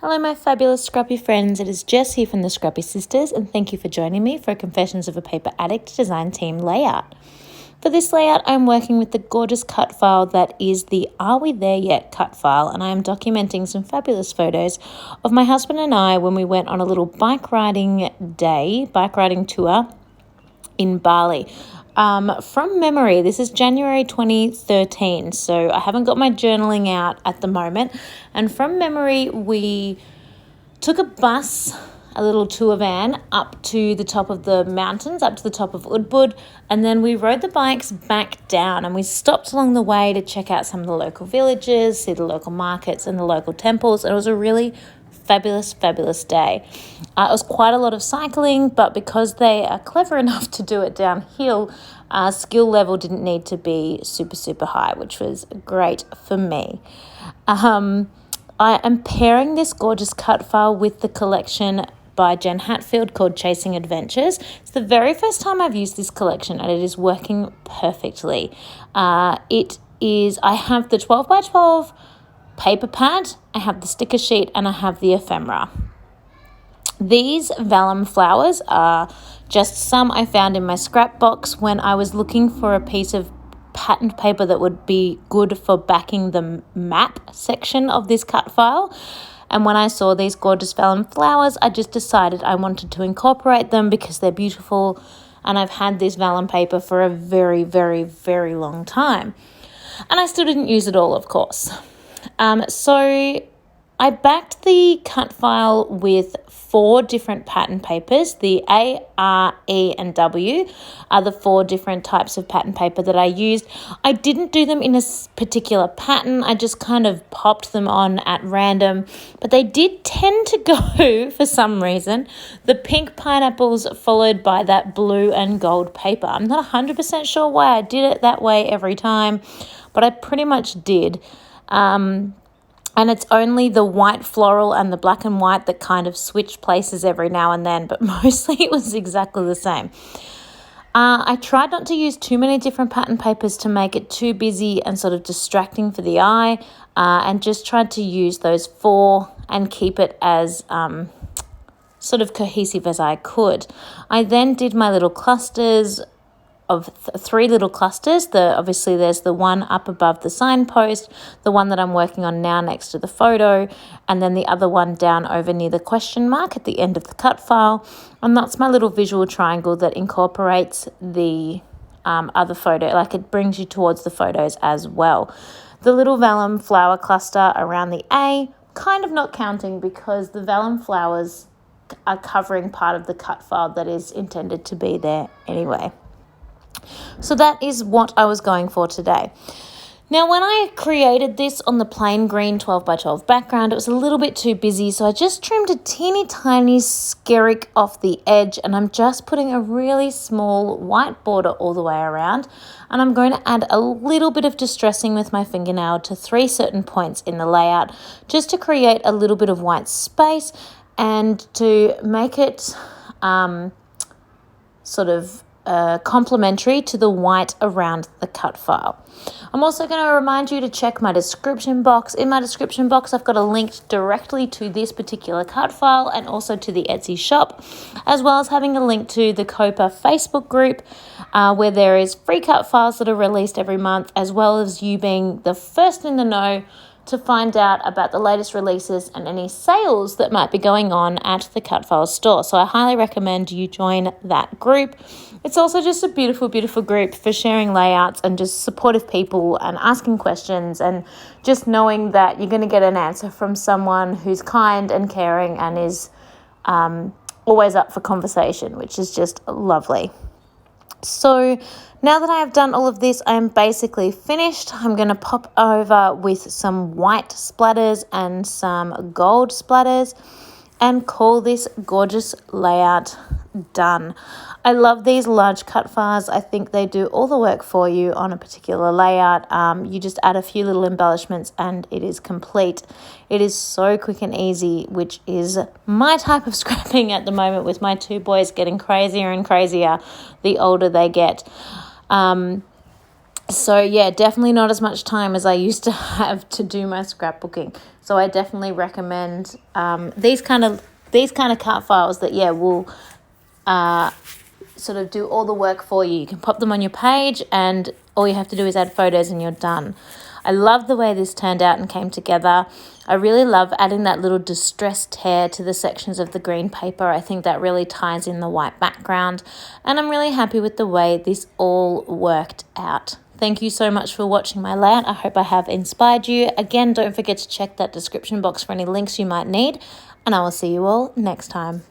Hello, my fabulous Scrappy friends. It is Jess here from the Scrappy Sisters, and thank you for joining me for a Confessions of a Paper Addict design team layout. For this layout, I'm working with the gorgeous cut file that is the Are We There Yet cut file, and I am documenting some fabulous photos of my husband and I when we went on a little bike riding tour in Bali. From memory, this is January 2013, so I haven't got my journaling out at the moment. And from memory, we took a bus, a little tour van, up to the top of the mountains, up to the top of Ubud, and then we rode the bikes back down, and we stopped along the way to check out some of the local villages, see the local markets and the local temples. And it was a really fabulous day. It was quite a lot of cycling, but because they are clever enough to do it downhill, skill level didn't need to be super high, which was great for me. I am pairing this gorgeous cut file with the collection by Jen Hatfield called Chasing Adventures. It's the very first time I've used this collection, and it is working perfectly. I have the 12 by 12 paper pad, I have the sticker sheet, and I have the ephemera. These vellum flowers are just some I found in my scrap box when I was looking for a piece of patterned paper that would be good for backing the map section of this cut file. And when I saw these gorgeous vellum flowers, I just decided I wanted to incorporate them because they're beautiful, and I've had this vellum paper for a very long time. And I still didn't use it all, of course. So I backed the cut file with 4 different pattern papers. The A, R, E, and W are the 4 different types of pattern paper that I used. I didn't do them in a particular pattern. I just kind of popped them on at random, but they did tend to go, for some reason, the pink pineapples followed by that blue and gold paper. I'm not 100% sure why I did it that way every time, but I pretty much did. And it's only the white floral and the black and white that kind of switch places every now and then, but mostly it was exactly the same. I tried not to use too many different pattern papers to make it too busy and sort of distracting for the eye, and just tried to use those 4 and keep it as sort of cohesive as I could. I then did my little clusters of 3 little clusters. Obviously there's the one up above the signpost, the one that I'm working on now next to the photo, and then the other one down over near the question mark at the end of the cut file. And that's my little visual triangle that incorporates the other photo, like it brings you towards the photos as well. The little vellum flower cluster around the A, kind of not counting because the vellum flowers are covering part of the cut file that is intended to be there anyway. So that is what I was going for today. Now, when I created this on the plain green 12 by 12 background, it was a little bit too busy, so I just trimmed a teeny tiny skerrick off the edge, and I'm just putting a really small white border all the way around, and I'm going to add a little bit of distressing with my fingernail to 3 certain points in the layout just to create a little bit of white space and to make it complementary to the white around the cut file. I'm also going to remind you to check my description box. In my description box, I've got a link directly to this particular cut file and also to the Etsy shop, as well as having a link to the COAPA Facebook group, where there is free cut files that are released every month, as well as you being the first in the know to find out about the latest releases and any sales that might be going on at the Cut File store. So I highly recommend you join that group. It's also just a beautiful group for sharing layouts and just supportive people and asking questions and just knowing that you're going to get an answer from someone who's kind and caring and is always up for conversation, which is just lovely. So now that I have done all of this, I am basically finished. I'm going to pop over with some white splatters and some gold splatters and call this gorgeous layout done. I love these large cut files. I think they do all the work for you on a particular layout. You just add a few little embellishments and it is complete. It is so quick and easy, which is my type of scrapping at the moment with my 2 boys getting crazier and crazier the older they get. So yeah, definitely not as much time as I used to have to do my scrapbooking. So I definitely recommend these kind of cut files that will sort of do all the work for you. You can pop them on your page and all you have to do is add photos and you're done. I love the way this turned out and came together. I really love adding that little distressed tear to the sections of the green paper. I think that really ties in the white background, and I'm really happy with the way this all worked out. Thank you so much for watching my layout. I hope I have inspired you. Again, don't forget to check that description box for any links you might need, and I will see you all next time.